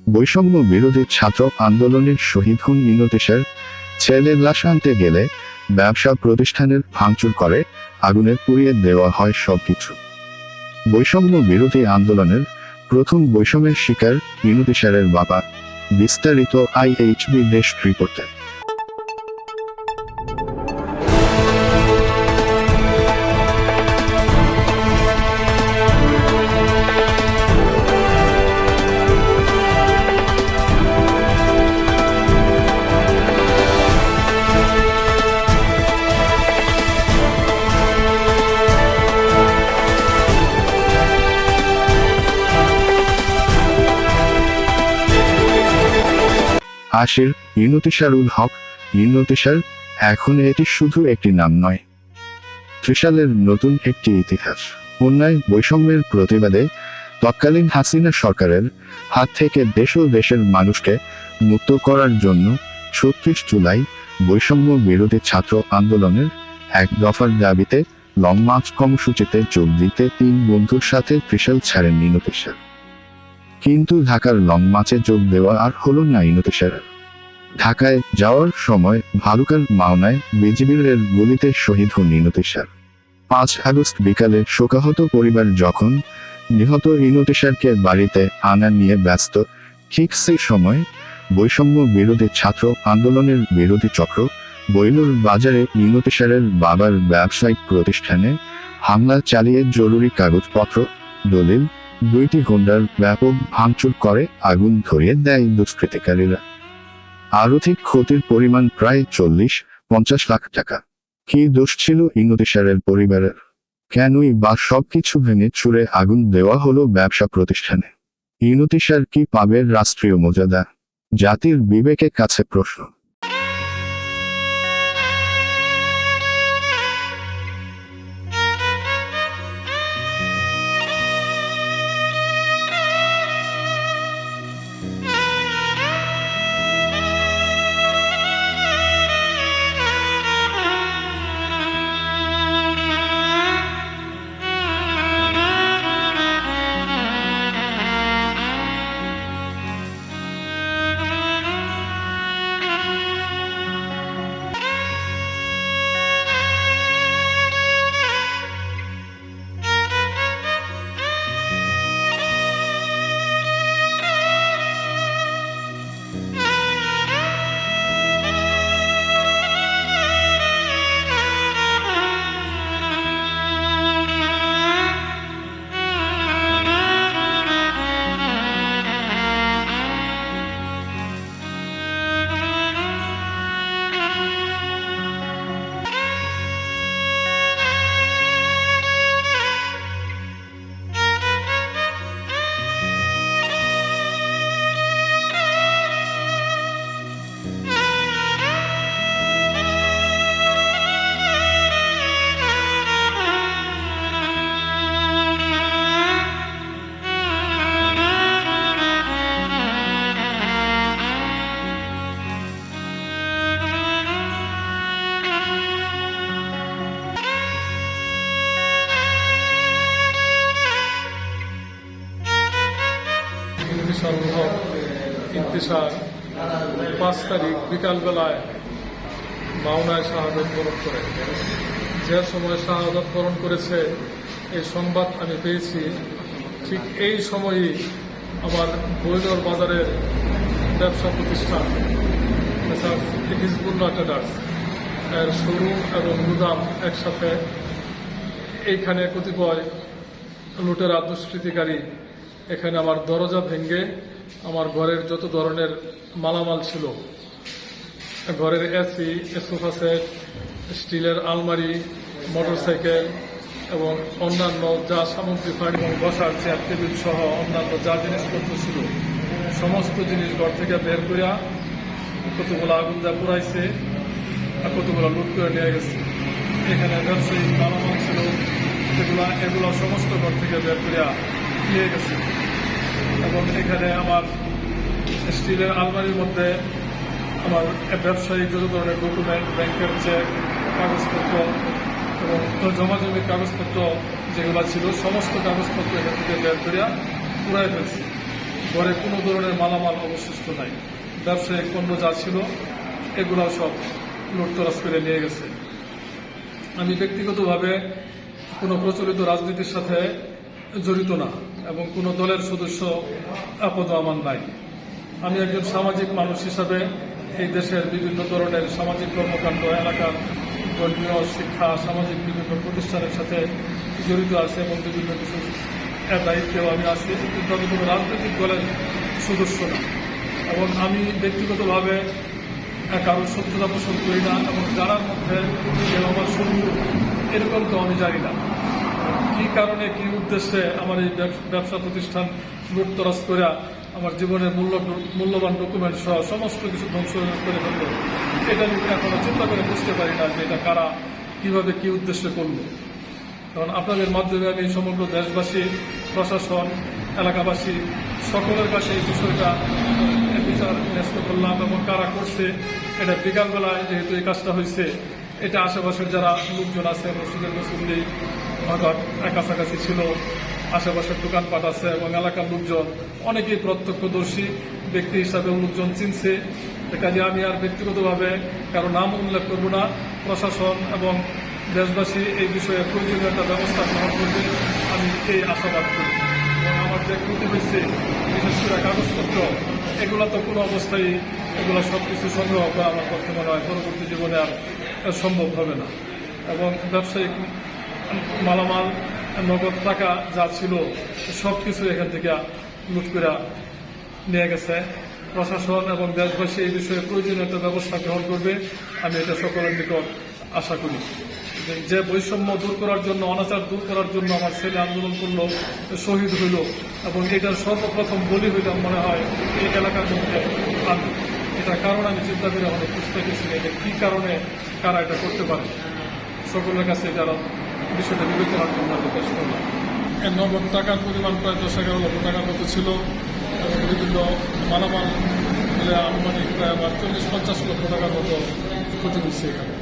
বৈষম্য বিরোধী ছাত্র আন্দোলনের শহীদ হন ইনুতেশার ছেলের লাশ আনতে গেলে ব্যবসা প্রতিষ্ঠানের ভাঙচুর করে আগুনে পুড়িয়ে দেওয়া হয় সবকিছু। বৈষম্য বিরোধী আন্দোলনের প্রথম বৈষম্যের শিকার ইনুতেশারের বাবা। বিস্তারিত আইএইচবি ডেস্ক রিপোর্টে। আশির ইনুতেশারুল হক ইনুতেশার এখন এটি শুধু একটি নাম নয়, ত্রিশালের নতুন একটি ইতিহাস। অন্যায় বৈষম্যের প্রতিবাদে তৎকালীন হাসিনা সরকারের হাত থেকে দেশ ও দেশের মানুষকে মুক্ত করার জন্য ৩৬ জুলাই বৈষম্য বিরোধী ছাত্র আন্দোলনের এক দফার দাবিতে লং মার্চ কর্মসূচিতে যোগ দিতে ৩ বন্ধুর সাথে ত্রিশাল ছাড়েন ইনুতেশার। কিন্তু ঢাকার লং মার্চে যোগ দেওয়া আর হলো না ইনুতেশারের। ঢাকায় যাওয়ার সময় ভালুকার মাওনায় বিজিবির গুলিতে শহীদ হন ইনুতেশার। ৫ আগস্ট বিকালে শোকাহত পরিবার যখন নিহত ইনুতেশারকে বাড়িতে আনা নিয়ে ব্যস্ত, ঠিক সেই সময় বৈষম্য বিরোধী ছাত্র আন্দোলনের বিরোধী চক্র বইলুর বাজারে ইনুতেশারের বাবার ব্যবসায়িক প্রতিষ্ঠানে হামলা চালিয়ে জরুরি কাগজপত্র, দলিল, ২টি হোন্ডার ব্যাপক ভাঙচুর করে আগুন ধরিয়ে দেয় দুষ্কৃতিকারীরা। আর্থিক ক্ষতির পরিমাণ প্রায় ৪০-৫০ লাখ টাকা। কি দোষ ছিল ইনুতেশারের পরিবারের? কেনই বা সবকিছু ভেঙে চুরে আগুন দেওয়া হলো ব্যবসা প্রতিষ্ঠানে? ইনুতেশার কি পাবে রাষ্ট্রীয় মর্যাদা? জাতির বিবেকের কাছে প্রশ্ন। ইন্তিশার ৫ তারিখ বিকালবেলায় মাওনায় শাহাদত বরণ করে। যে সময় শাহাদত বরণ করেছে এই সংবাদ আমি পেয়েছি, ঠিক এই সময়ই আমার বইলর বাজারের ব্যবসা প্রতিষ্ঠান হিজবুল্লাহ ট্রেডার্স এর শোরুম এবং গুদাম একসাথে, এইখানে কতিপয় লুটেরা দুষ্কৃতিকারী এখানে আমার দরজা ভেঙে আমার ঘরের যত ধরনের মালামাল ছিল, ঘরের এসি, সোফা সেট, স্টিলের আলমারি, মোটরসাইকেল এবং অন্যান্য যা সামগ্রী এবং বসার চেয়ার টেবিল সহ অন্যান্য যা জিনিসপত্র ছিল সমস্ত জিনিস ঘর থেকে বের করিয়া কতগুলো আগুন যা পুরাইছে আর কতগুলো লুট করে নিয়ে গেছে। এখানে ব্যবসায়িক মালামাল ছিল এগুলো সমস্ত ঘর থেকে বের করিয়া নিয়ে গেছে। এবং এখানে আমার স্টিলের আলমারির মধ্যে আমার ব্যবসায়িক যত ধরনের ডকুমেন্ট, ব্যাংকের চেক, কাগজপত্র এবং জমাজমির কাগজপত্র যেগুলো ছিল সমস্ত কাগজপত্র এখান থেকে বের করিয়া পুরাই ফেলছি। ঘরে কোনো ধরনের মালামাল অবশিষ্ট নাই। ব্যবসায়িক পণ্য যা ছিল এগুলো সব লুটতরাজ করে নিয়ে গেছে। আমি ব্যক্তিগতভাবে কোনো প্রচলিত রাজনীতির সাথে জড়িত না এবং কোনো দলের সদস্য আপদও আমার নাই। আমি একজন সামাজিক মানুষ হিসাবে এই দেশের বিভিন্ন ধরনের সামাজিক কর্মকাণ্ড, এলাকার ধর্মীয় শিক্ষা, সামাজিক বিভিন্ন প্রতিষ্ঠানের সাথে জড়িত আছে এবং বিভিন্ন কিছু দায়িত্বেও আমি আছি, কিন্তু আমি কোনো রাজনৈতিক দলের সদস্য না। এবং আমি ব্যক্তিগতভাবে কারোর শত্রুতা পোষণ করি না এবং যারার মধ্যে কেউ আমার শত্রু এরকম তো আমি জানি না। কী কারণে কী উদ্দেশ্যে আমার এই ব্যবসা প্রতিষ্ঠান লুটতরাজ করে আমার জীবনের মূল্যবান ডকুমেন্ট সহ সমস্ত কিছু ধ্বংস করে ফেললো, এটা আমি এখনো চিন্তা করে বুঝতে পারি না যে এটা কারা কীভাবে কী উদ্দেশ্যে করলো। কারণ আপনাদের মাধ্যমে আমি সমগ্র দেশবাসী, প্রশাসন, এলাকাবাসী সকলের কাছে এই বিষয়টা বিচার ন্যস্ত করলাম এবং কারা করছে এটা বিকালবেলায় যেহেতু এই কাজটা হয়েছে, এটা আশেপাশের যারা লোকজন আছে, মসজিদের মুসল্লি ভাগত কাছাকাছি ছিল, আশেপাশের দোকানপাট আছে এবং এলাকার লোকজন অনেকেই প্রত্যক্ষদর্শী ব্যক্তি হিসাবে লোকজন চিনছে। কাজে আমি আর ব্যক্তিগতভাবে কারো নাম উল্লেখ করব না। প্রশাসন এবং দেশবাসী এই বিষয়ে প্রয়োজনীয় একটা ব্যবস্থা গ্রহণ করবে, আমি এই আশাবাদ করি। এবং আমার যে ক্ষতি হয়েছে, বিশেষ করে কাগজপত্র, এগুলো তো কোনো অবস্থায় এগুলো সব কিছু সংগ্রহ করা আমার পক্ষে মনে হয় পরবর্তী জীবনে আর সম্ভব হবে না। এবং ব্যবসায়িক মালামাল, নগদ টাকা যা ছিল সব কিছু এখান থেকে লুট করে নিয়ে গেছে। প্রশাসন এবং দেশবাসী এই বিষয়ে প্রয়োজনীয় একটা ব্যবস্থা গ্রহণ করবে, আমি এটা সকলের নিকট আশা করি। যে বৈষম্য দূর করার জন্য, অনাচার দূর করার জন্য আমার ছেলে আন্দোলন করলো, শহীদ হইল এবং এটার সর্বপ্রথম বলি হইলাম মনে হয় এই এলাকার মধ্যে আমি। এটার কারণ আমি চিন্তা করে আমাদের বুঝতে গেছি এটা কী কারণে কারা এটা করতে পারে। সকলের কাছে যারা বিষয়টা বিবেচনার জন্য পেশ করলাম। নগদ টাকার পরিমাণ প্রায় 10-11 লক্ষ টাকার মতো ছিল এবং বিভিন্ন মালামাল মিলে আনুমানিক প্রায় আমার 40-50 লক্ষ টাকার মতো ক্ষতি হচ্ছে এখানে।